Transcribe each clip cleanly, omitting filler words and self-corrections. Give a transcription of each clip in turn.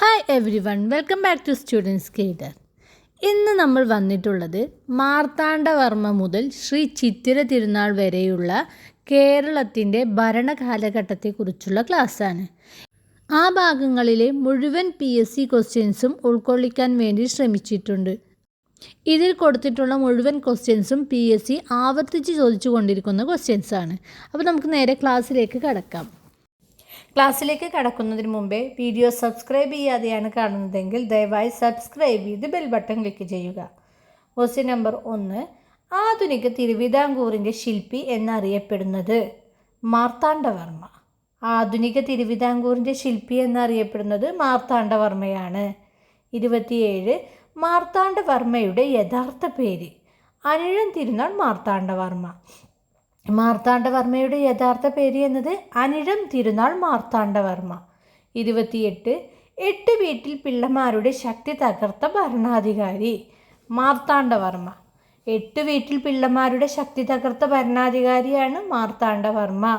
Hi everyone, welcome back to students guider. ഇന്ന് നമ്മൾ വന്നിട്ടുള്ളത് മാർത്താണ്ഡവർമ്മ മുതൽ ശ്രീ ചിത്തിര തിരുനാൾ വരെയുള്ള കേരളത്തിൻ്റെ ഭരണകാലഘട്ടത്തെക്കുറിച്ചുള്ള ക്ലാസ്സാണ്. ആ ഭാഗങ്ങളിലെ മുഴുവൻ PSC ക്വസ്റ്റ്യൻസും ഉൾക്കൊള്ളിക്കാൻ വേണ്ടി ശ്രമിച്ചിട്ടുണ്ട്. ഇതിൽ കൊടുത്തിട്ടുള്ള മുഴുവൻ ക്വസ്റ്റ്യൻസും PSC ആവർത്തിച്ച് ചോദിച്ചു കൊണ്ടിരിക്കുന്ന ക്വസ്റ്റ്യൻസാണ്. അപ്പോൾ നമുക്ക് നേരെ ക്ലാസ്സിലേക്ക് കടക്കാം. ക്ലാസ്സിലേക്ക് കടക്കുന്നതിന് മുമ്പേ വീഡിയോ സബ്സ്ക്രൈബ് ചെയ്യാതെയാണ് കാണുന്നതെങ്കിൽ ദയവായി സബ്സ്ക്രൈബ് ചെയ്ത് ബെൽ ബട്ടൺ ക്ലിക്ക് ചെയ്യുക. Question number 1. ആധുനിക തിരുവിതാംകൂറിൻ്റെ ശില്പി എന്നറിയപ്പെടുന്നത് മാർത്താണ്ഡവർമ്മ. ആധുനിക തിരുവിതാംകൂറിൻ്റെ ശില്പി എന്നറിയപ്പെടുന്നത് മാർത്താണ്ഡവർമ്മയാണ്. 27. മാർത്താണ്ഡവർമ്മയുടെ യഥാർത്ഥ പേര് അനിഴം തിരുനാൾ മാർത്താണ്ഡവർമ്മ. മാർത്താണ്ഡവർമ്മയുടെ യഥാർത്ഥ പേര് എന്നത് അനിഴം തിരുനാൾ മാർത്താണ്ഡവർമ്മ. 28. 8 വീട്ടിൽ പിള്ളമാരുടെ ശക്തി തകർത്ത ഭരണാധികാരി മാർത്താണ്ഡവർമ്മ. 8 വീട്ടിൽ പിള്ളമാരുടെ ശക്തി തകർത്ത ഭരണാധികാരിയാണ് മാർത്താണ്ഡവർമ്മ.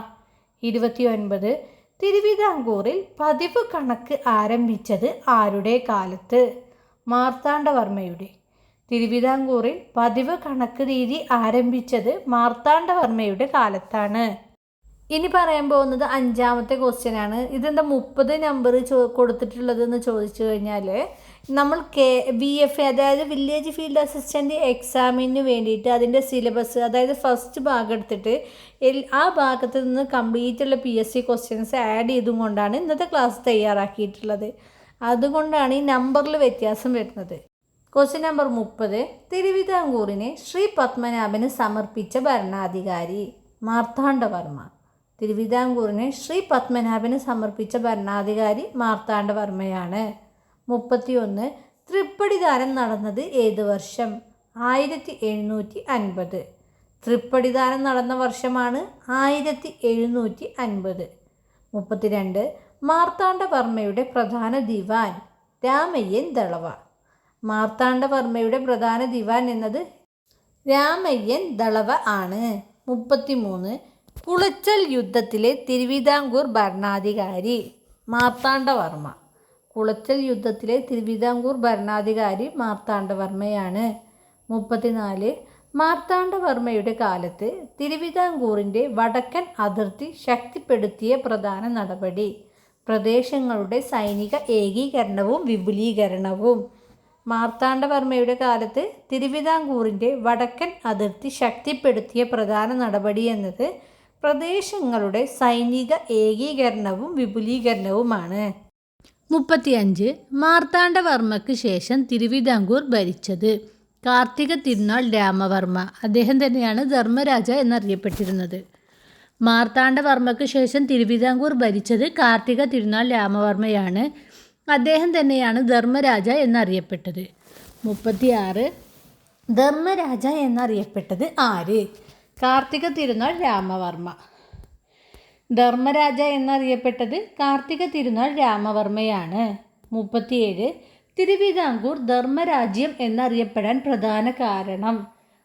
29. തിരുവിതാംകൂറിൽ പതിവ് കണക്ക് ആരംഭിച്ചത് ആരുടെ കാലത്ത്? മാർത്താണ്ഡവർമ്മയുടെ. തിരുവിതാംകൂറിൽ പതിവ് കണക്ക് രീതി ആരംഭിച്ചത് മാർത്താണ്ഡവർമ്മയുടെ കാലത്താണ്. ഇനി പറയാൻ പോകുന്നത് 5ാമത്തെ ക്വസ്റ്റ്യൻ ആണ്. ഇതെന്താ 30 നമ്പർ കൊടുത്തിട്ടുള്ളതെന്ന് ചോദിച്ചു കഴിഞ്ഞാൽ, നമ്മൾ VFA അതായത് വില്ലേജ് ഫീൽഡ് അസിസ്റ്റൻ്റ് എക്സാമിന് വേണ്ടിയിട്ട് അതിൻ്റെ സിലബസ്, അതായത് ഫസ്റ്റ് ഭാഗം എടുത്തിട്ട് ആ ഭാഗത്ത് നിന്ന് കംപ്ലീറ്റുള്ള PSC ക്വസ്റ്റ്യൻസ് ആഡ് ചെയ്തും കൊണ്ടാണ് ഇന്നത്തെ ക്ലാസ് തയ്യാറാക്കിയിട്ടുള്ളത്. അതുകൊണ്ടാണ് ഈ നമ്പറിൽ വ്യത്യാസം വരുന്നത്. Question number 30. തിരുവിതാംകൂറിനെ ശ്രീ പത്മനാഭന് സമർപ്പിച്ച ഭരണാധികാരി മാർത്താണ്ഡവർമ്മ. തിരുവിതാംകൂറിനെ ശ്രീ പത്മനാഭന് സമർപ്പിച്ച ഭരണാധികാരി മാർത്താണ്ഡവർമ്മയാണ്. 31. തൃപ്പടിദാനം നടന്നത് ഏത് വർഷം? 1750. തൃപ്പടിദാനം നടന്ന വർഷമാണ് 1750. 32. മാർത്താണ്ഡവർമ്മയുടെ പ്രധാന ദിവാൻ രാമയ്യൻ ദളവ. മാർത്താണ്ഡവർമ്മയുടെ പ്രധാന ദിവാൻ എന്നത് രാമയ്യൻ ദളവ ആണ്. 33. കുളച്ചൽ യുദ്ധത്തിലെ തിരുവിതാംകൂർ ഭരണാധികാരി മാർത്താണ്ഡവർമ്മ. കുളച്ചൽ യുദ്ധത്തിലെ തിരുവിതാംകൂർ ഭരണാധികാരി മാർത്താണ്ഡവർമ്മയാണ്. 34. മാർത്താണ്ഡവർമ്മയുടെ കാലത്ത് തിരുവിതാംകൂറിൻ്റെ വടക്കൻ അതിർത്തി ശക്തിപ്പെടുത്തിയ പ്രധാന നടപടി പ്രദേശങ്ങളുടെ സൈനിക ഏകീകരണവും വിപുലീകരണവും. മാർത്താണ്ഡവർമ്മയുടെ കാലത്ത് തിരുവിതാംകൂറിൻ്റെ വടക്കൻ അതിർത്തി ശക്തിപ്പെടുത്തിയ പ്രധാന നടപടി എന്നത് പ്രദേശങ്ങളുടെ സൈനിക ഏകീകരണവും വിപുലീകരണവുമാണ്. 35. മാർത്താണ്ഡവർമ്മയ്ക്ക് ശേഷം തിരുവിതാംകൂർ ഭരിച്ചത് കാർത്തിക തിരുനാൾ രാമവർമ്മ. അദ്ദേഹം തന്നെയാണ് ധർമ്മരാജ എന്നറിയപ്പെട്ടിരുന്നത്. മാർത്താണ്ഡവർമ്മയ്ക്ക് ശേഷം തിരുവിതാംകൂർ ഭരിച്ചത് കാർത്തിക തിരുനാൾ രാമവർമ്മയാണ്. അദ്ദേഹം തന്നെയാണ് ധർമ്മരാജ എന്നറിയപ്പെട്ടത്. 36. ധർമ്മരാജ എന്നറിയപ്പെട്ടത് ആര്? കാർത്തിക തിരുനാൾ രാമവർമ്മ. ധർമ്മരാജ എന്നറിയപ്പെട്ടത് കാർത്തിക തിരുനാൾ രാമവർമ്മയാണ്. 37. തിരുവിതാംകൂർ ധർമ്മരാജ്യം എന്നറിയപ്പെടാൻ പ്രധാന കാരണം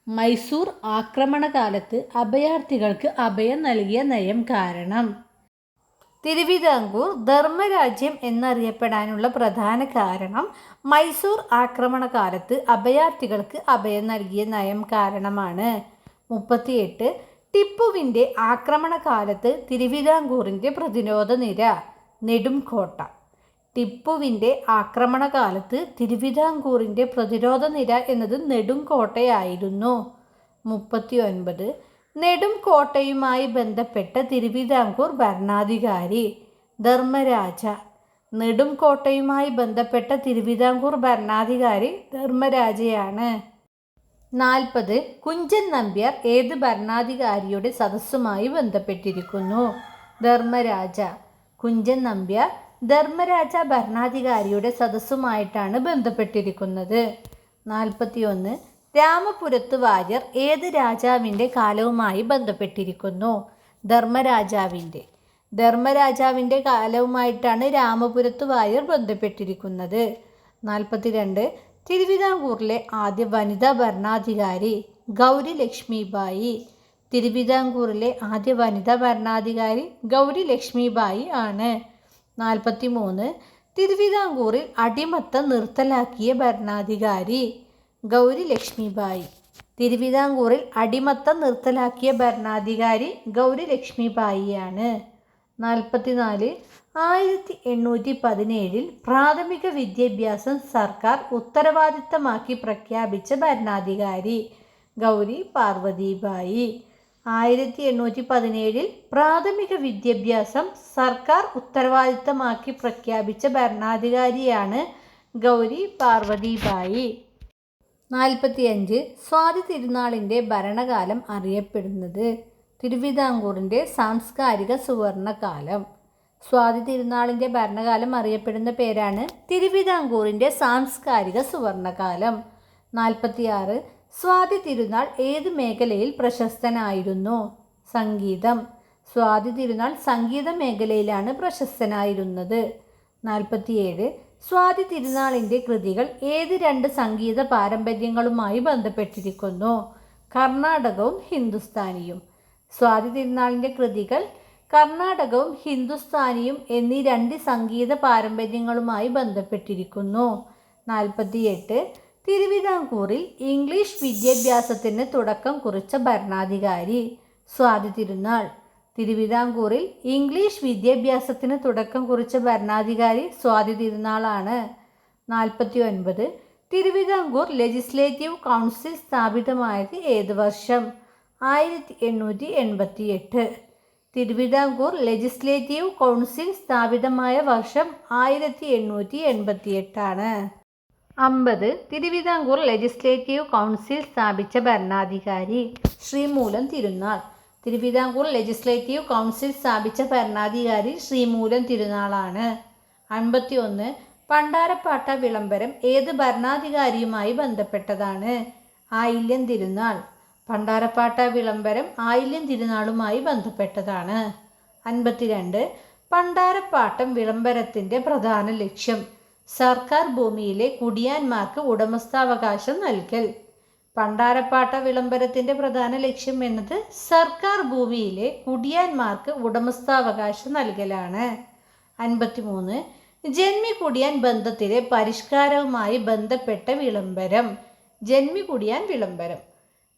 മൈസൂർ ആക്രമണകാലത്ത് അഭയാർത്ഥികൾക്ക് അഭയം നൽകിയ നയം കാരണം. തിരുവിതാംകൂർ ധർമ്മരാജ്യം എന്നറിയപ്പെടാനുള്ള പ്രധാന കാരണം മൈസൂർ ആക്രമണകാലത്ത് അഭയാർത്ഥികൾക്ക് അഭയം നൽകിയ നയം കാരണമാണ്. 38. ടിപ്പുവിൻ്റെ ആക്രമണകാലത്ത് തിരുവിതാംകൂറിൻ്റെ പ്രതിരോധ നിര നെടുംകോട്ട. ടിപ്പുവിൻ്റെ ആക്രമണകാലത്ത് തിരുവിതാംകൂറിൻ്റെ പ്രതിരോധ നിര എന്നത് നെടുംകോട്ടയായിരുന്നു. 39. നെടുംകോട്ടയുമായി ബന്ധപ്പെട്ട തിരുവിതാംകൂർ ഭരണാധികാരി ധർമ്മരാജ. നെടുംകോട്ടയുമായി ബന്ധപ്പെട്ട തിരുവിതാംകൂർ ഭരണാധികാരി ധർമ്മരാജയാണ്. 40. കുഞ്ചൻ നമ്പ്യാർ ഏത് ഭരണാധികാരിയുടെ സദസ്സുമായി ബന്ധപ്പെട്ടിരിക്കുന്നു? ധർമ്മരാജ. കുഞ്ചൻ നമ്പ്യാർ ധർമ്മരാജ ഭരണാധികാരിയുടെ സദസ്സുമായിട്ടാണ് ബന്ധപ്പെട്ടിരിക്കുന്നത്. 41. രാമപുരത്ത് വാര്യർ ഏത് രാജാവിൻ്റെ കാലവുമായി ബന്ധപ്പെട്ടിരിക്കുന്നു? ധർമ്മരാജാവിൻ്റെ. ധർമ്മരാജാവിൻ്റെ കാലവുമായിട്ടാണ് രാമപുരത്ത് വാര്യർ ബന്ധപ്പെട്ടിരിക്കുന്നത്. 42. തിരുവിതാംകൂറിലെ ആദ്യ വനിതാ ഭരണാധികാരി ഗൗരി ലക്ഷ്മിബായി. തിരുവിതാംകൂറിലെ ആദ്യ വനിതാ ഭരണാധികാരി ഗൗരി ലക്ഷ്മിബായി ആണ്. 43. തിരുവിതാംകൂറിൽ അടിമത്തം നിർത്തലാക്കിയ ഭരണാധികാരി ഗൗരി ലക്ഷ്മിബായി. തിരുവിതാംകൂറിൽ അടിമത്തം നിർത്തലാക്കിയ ഭരണാധികാരി ഗൗരി ലക്ഷ്മിബായിയാണ്. 44. 1817 പ്രാഥമിക വിദ്യാഭ്യാസം സർക്കാർ ഉത്തരവാദിത്തമാക്കി പ്രഖ്യാപിച്ച ഭരണാധികാരി ഗൗരി പാർവതിബായി. 1817 പ്രാഥമിക വിദ്യാഭ്യാസം സർക്കാർ ഉത്തരവാദിത്തമാക്കി പ്രഖ്യാപിച്ച ഭരണാധികാരിയാണ് ഗൗരി പാർവതിബായി. 45. സ്വാതി തിരുനാളിൻ്റെ ഭരണകാലം അറിയപ്പെടുന്നത്. തിരുവിതാംകൂറിൻ്റെ സാംസ്കാരിക സുവർണകാലം. സ്വാതി തിരുനാളിൻ്റെ ഭരണകാലം അറിയപ്പെടുന്ന പേരാണ് തിരുവിതാംകൂറിൻ്റെ സാംസ്കാരിക സുവർണകാലം. 46. സ്വാതി തിരുനാൾ ഏത് മേഖലയിൽ പ്രശസ്തനായിരുന്നു? സംഗീതം. സ്വാതി തിരുനാൾ സംഗീത മേഖലയിലാണ് പ്രശസ്തനായിരുന്നത്. 47. സ്വാതി തിരുനാളിൻ്റെ കൃതികൾ ഏത് രണ്ട് സംഗീത പാരമ്പര്യങ്ങളുമായി ബന്ധപ്പെട്ടിരിക്കുന്നു? കർണാടകവും ഹിന്ദുസ്ഥാനിയും. സ്വാതി തിരുനാളിൻ്റെ കൃതികൾ കർണാടകവും ഹിന്ദുസ്ഥാനിയും എന്നീ രണ്ട് സംഗീത പാരമ്പര്യങ്ങളുമായി ബന്ധപ്പെട്ടിരിക്കുന്നു. 48. തിരുവിതാംകൂറിൽ ഇംഗ്ലീഷ് വിദ്യാഭ്യാസത്തിന് തുടക്കം കുറിച്ച ഭരണാധികാരി സ്വാതി തിരുനാൾ. തിരുവിതാംകൂറിൽ ഇംഗ്ലീഷ് വിദ്യാഭ്യാസത്തിന് തുടക്കം കുറിച്ച ഭരണാധികാരി സ്വാതി തിരുനാളാണ്. 49. തിരുവിതാംകൂർ ലെജിസ്ലേറ്റീവ് കൗൺസിൽ സ്ഥാപിതമായത് ഏത് വർഷം? 1888. തിരുവിതാംകൂർ ലെജിസ്ലേറ്റീവ് കൗൺസിൽ സ്ഥാപിതമായ വർഷം 1888 ആണ്. 50. തിരുവിതാംകൂർ ലെജിസ്ലേറ്റീവ് കൗൺസിൽ സ്ഥാപിച്ച ഭരണാധികാരി ശ്രീമൂലം തിരുനാൾ. തിരുവിതാംകൂർ ലെജിസ്ലേറ്റീവ് കൗൺസിൽ സ്ഥാപിച്ച ഭരണാധികാരി ശ്രീമൂലം തിരുനാളാണ്. 51. പണ്ടാരപ്പാട്ട വിളംബരം ഏത് ഭരണാധികാരിയുമായി ബന്ധപ്പെട്ടതാണ്? ആയില്യം തിരുനാൾ. പണ്ടാരപ്പാട്ട വിളംബരം ആയില്യം തിരുനാളുമായി ബന്ധപ്പെട്ടതാണ്. 52. പണ്ടാരപ്പാട്ടം വിളംബരത്തിൻ്റെ പ്രധാന ലക്ഷ്യം സർക്കാർ ഭൂമിയിലെ കുടിയാന്മാർക്ക് ഉടമസ്ഥാവകാശം നൽകൽ. പണ്ടാരപ്പാട്ട വിളംബരത്തിൻ്റെ പ്രധാന ലക്ഷ്യം എന്നത് സർക്കാർ ഭൂമിയിലെ കുടിയാന്മാർക്ക് ഉടമസ്ഥാവകാശം നൽകലാണ്. 53. ജന്മികുടിയാൻ ബന്ധത്തിലെ പരിഷ്കാരവുമായി ബന്ധപ്പെട്ട വിളംബരം. ജന്മികുടിയാൻ വിളംബരം.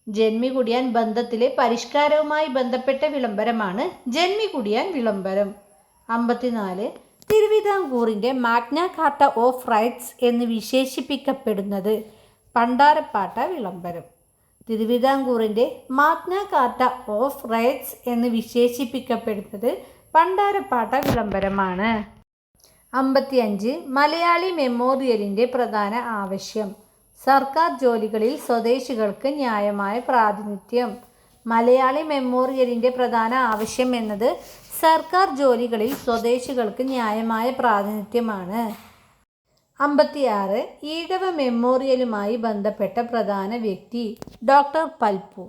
ജന്മികുടിയാൻ ബന്ധത്തിലെ പരിഷ്കാരവുമായി ബന്ധപ്പെട്ട വിളംബരമാണ് ജന്മികുടിയാൻ വിളംബരം. 54. തിരുവിതാംകൂറിൻ്റെ മാഗ്ന കാർട്ട ഓഫ് റൈറ്റ്സ് എന്ന് വിശേഷിപ്പിക്കപ്പെടുന്നത് പണ്ടാരപ്പാട്ട വിളംബരം. തിരുവിതാംകൂറിൻ്റെ മാഗ്ന കാർട്ട ഓഫ് റൈറ്റ്സ് എന്ന് വിശേഷിപ്പിക്കപ്പെടുന്നത് പണ്ടാരപ്പാട്ട വിളംബരമാണ്. 55. മലയാളി മെമ്മോറിയലിൻ്റെ പ്രധാന ആവശ്യം സർക്കാർ ജോലികളിൽ സ്വദേശികൾക്ക് ന്യായമായ പ്രാതിനിധ്യം. മലയാളി മെമ്മോറിയലിൻ്റെ പ്രധാന ആവശ്യം എന്നത് സർക്കാർ ജോലികളിൽ സ്വദേശികൾക്ക് ന്യായമായ പ്രാതിനിധ്യമാണ്. 56. ഈഴവ മെമ്മോറിയലുമായി ബന്ധപ്പെട്ട പ്രധാന വ്യക്തി ഡോക്ടർ പൽപ്പു.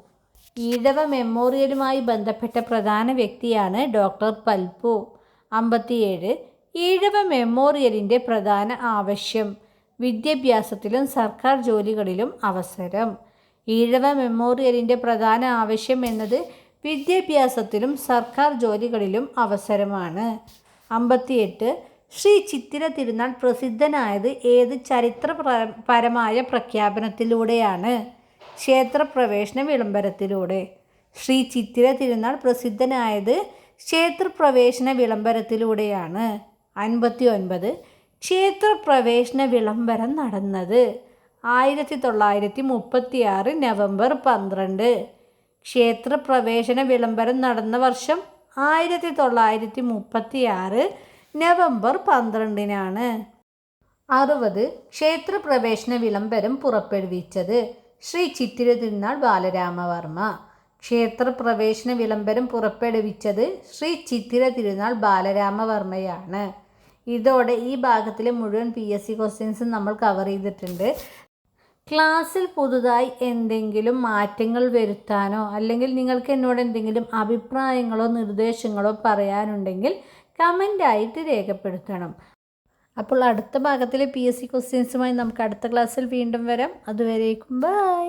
ഈഴവ മെമ്മോറിയലുമായി ബന്ധപ്പെട്ട പ്രധാന വ്യക്തിയാണ് ഡോക്ടർ പൽപ്പു. 57. ഈഴവ മെമ്മോറിയലിൻ്റെ പ്രധാന ആവശ്യം വിദ്യാഭ്യാസത്തിലും സർക്കാർ ജോലികളിലും അവസരം. ഈഴവ മെമ്മോറിയലിൻ്റെ പ്രധാന ആവശ്യം എന്നത് വിദ്യാഭ്യാസത്തിലും സർക്കാർ ജോലികളിലും അവസരമാണ്. 58. ശ്രീ ചിത്തിര തിരുനാൾ പ്രസിദ്ധനായത് ഏത് ചരിത്രപരമായ പ്രഖ്യാപനത്തിലൂടെയാണ്? ക്ഷേത്രപ്രവേശന വിളംബരത്തിലൂടെ. ശ്രീ ചിത്തിര തിരുനാൾ പ്രസിദ്ധനായത് ക്ഷേത്രപ്രവേശന വിളംബരത്തിലൂടെയാണ്. 59. ക്ഷേത്രപ്രവേശന വിളംബരം നടന്നത് 1936 നവംബർ 12. ക്ഷേത്രപ്രവേശന വിളംബരം നടന്ന വർഷം 1936 നവംബർ 12. 60. ക്ഷേത്രപ്രവേശന വിളംബരം പുറപ്പെടുവിച്ചത് ശ്രീ ചിത്തിര തിരുനാൾ ബാലരാമവർമ്മ. ക്ഷേത്രപ്രവേശന വിളംബരം പുറപ്പെടുവിച്ചത് ശ്രീ ചിത്തിര തിരുനാൾ ബാലരാമവർമ്മയാണ്. ഇതോടെ ഈ ഭാഗത്തിലെ മുഴുവൻ PSC ക്വസ്റ്റ്യൻസും നമ്മൾ കവർ ചെയ്തിട്ടുണ്ട്. ക്ലാസ്സിൽ പുതുതായി എന്തെങ്കിലും മാറ്റങ്ങൾ വരുത്താനോ അല്ലെങ്കിൽ നിങ്ങൾക്ക് എന്നോട് എന്തെങ്കിലും അഭിപ്രായങ്ങളോ നിർദ്ദേശങ്ങളോ പറയാനുണ്ടെങ്കിൽ കമൻ്റായിട്ട് രേഖപ്പെടുത്തണം. അപ്പോൾ അടുത്ത ഭാഗത്തിലെ PSC ക്വസ്റ്റ്യൻസുമായി നമുക്ക് അടുത്ത ക്ലാസ്സിൽ വീണ്ടും വരാം. അതുവരേക്കും ബൈ.